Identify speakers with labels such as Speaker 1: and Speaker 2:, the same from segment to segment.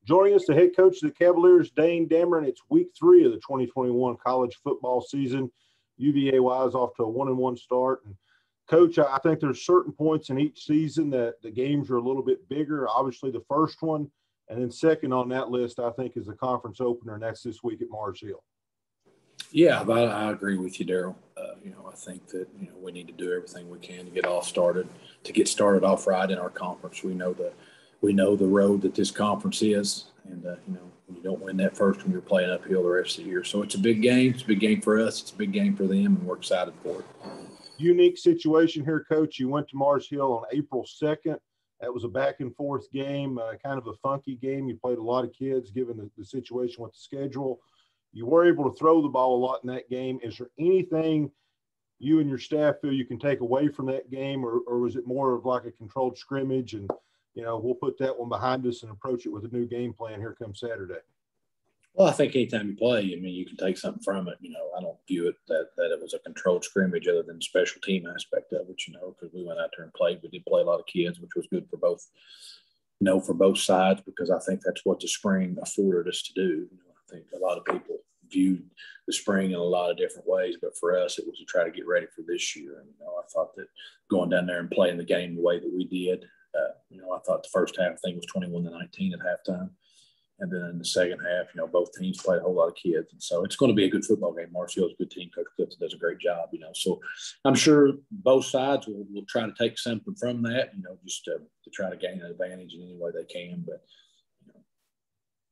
Speaker 1: Joining us, the head coach of the Cavaliers, Dane Damron. It's week 3 of the 2021 college football season. UVA-Y is off to a 1-1 start. And Coach, I think there's certain points in each season that the games are a little bit bigger. Obviously, the first one, and then second on that list, I think, is the conference opener, and that's this week at Mars Hill.
Speaker 2: Yeah, I agree with you, Daryl. I think that we need to do everything we can to get started off right in our conference. We know the road that this conference is, and when you don't win that first one, you're playing uphill the rest of the year. So it's a big game. It's a big game for us. It's a big game for them, and we're excited for it.
Speaker 1: Unique situation here, Coach. You went to Mars Hill on April 2nd. That was a back-and-forth game, kind of a funky game. You played a lot of kids given the situation with the schedule. You were able to throw the ball a lot in that game. Is there anything you and your staff feel you can take away from that game, or was it more of like a controlled scrimmage and, we'll put that one behind us and approach it with a new game plan here come Saturday?
Speaker 2: Well, I think anytime you play, you can take something from it. I don't view it that it was a controlled scrimmage other than the special team aspect of it, because we went out there and played. We did play a lot of kids, which was good for both, for both sides, because I think that's what the spring afforded us to do. I think a lot of people viewed the spring in a lot of different ways, but for us, it was to try to get ready for this year. And, I thought that going down there and playing the game the way that we did, I thought the first half, I think it was 21-19 at halftime. And then in the second half, both teams played a whole lot of kids. And so it's going to be a good football game. Marshall's a good team. Coach Clifton does a great job, So I'm sure both sides will try to take something from that, just to try to gain an advantage in any way they can. But,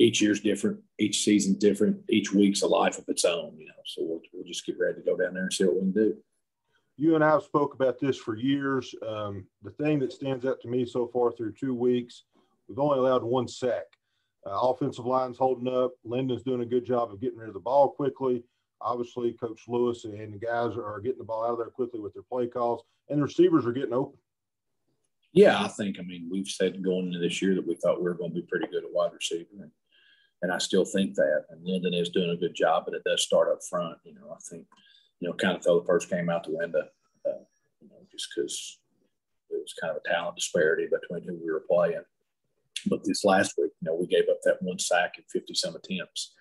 Speaker 2: each year's different. Each season's different. Each week's a life of its own, So we'll just get ready to go down there and see what we can do.
Speaker 1: You and I have spoke about this for years. The thing that stands out to me so far through 2 weeks, we've only allowed 1 sack. Offensive line's holding up. Lyndon's doing a good job of getting rid of the ball quickly. Obviously, Coach Lewis and the guys are getting the ball out of there quickly with their play calls, and the receivers are getting open.
Speaker 2: Yeah, I think, we've said going into this year that we thought we were going to be pretty good at wide receiver, and I still think that. And Lyndon is doing a good job, but it does start up front. I think, kind of throw the first game out the window, just because it was kind of a talent disparity between who we were playing. But this last week, we gave up that 1 sack and 50-some attempts.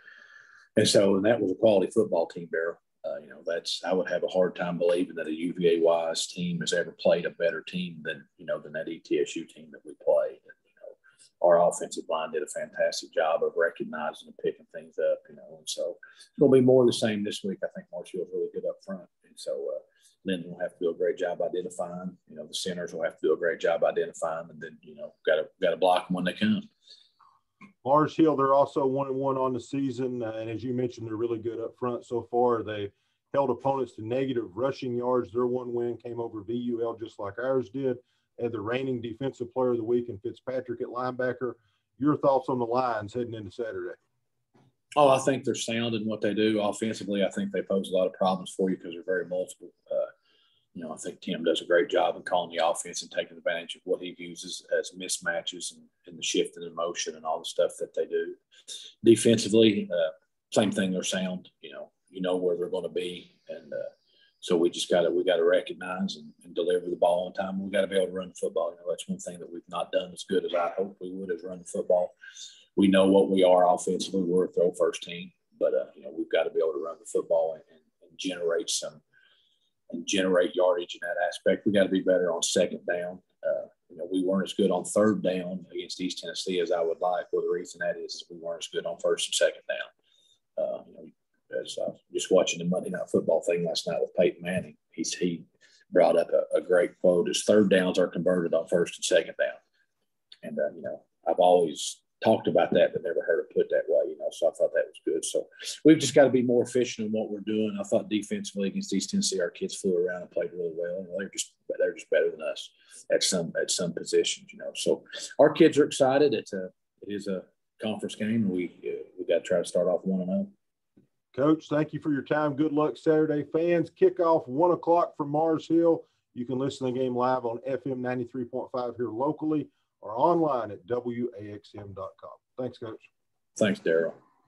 Speaker 2: And that was a quality football team, Daryl. I would have a hard time believing that a UVA-wise team has ever played a better team than that ETSU team that we played. And, our offensive line did a fantastic job of recognizing and picking things up, and so it's going to be more of the same this week. I think Marshall's really good up front. And so Lyndon will have to do a great job identifying. The centers will have to do a great job identifying, and then, got to block them when they come.
Speaker 1: Mars Hill, they're also 1-1 on the season. And as you mentioned, they're really good up front so far. They held opponents to negative rushing yards. Their one win came over VUL just like ours did. Had the reigning defensive player of the week in Fitzpatrick at linebacker. Your thoughts on the Lions heading into Saturday?
Speaker 2: Oh, I think they're sound in what they do. Offensively, I think they pose a lot of problems for you because they're very multiple. I think Tim does a great job in calling the offense and taking advantage of what he views as mismatches and the shift in motion and all the stuff that they do. Defensively, same thing. They're sound. Where they're going to be, and so we got to recognize and deliver the ball on time. We got to be able to run the football. That's one thing that we've not done as good as I hoped we would, is run the football. We know what we are offensively. We're a throw first team, but we've got to be able to run the football and generate yardage in that aspect. We got to be better on second down. We weren't as good on third down against East Tennessee as I would like. Well, the reason that is we weren't as good on first and second down. As I was just watching the Monday Night Football thing last night with Peyton Manning, he brought up a great quote: "His third downs are converted on first and second down." And I've always talked about that, but never heard it put that way. So I thought that was good. So we've just got to be more efficient in what we're doing. I thought defensively against East Tennessee, our kids flew around and played really well. They're just better than us at some positions. So our kids are excited. It is a conference game. We got to try to start off 1-0.
Speaker 1: Coach, thank you for your time. Good luck Saturday. Fans, kickoff 1 o'clock from Mars Hill. You can listen to the game live on FM 93.5 here locally or online at WAXM.com. Thanks, Coach.
Speaker 2: Thanks, Daryl.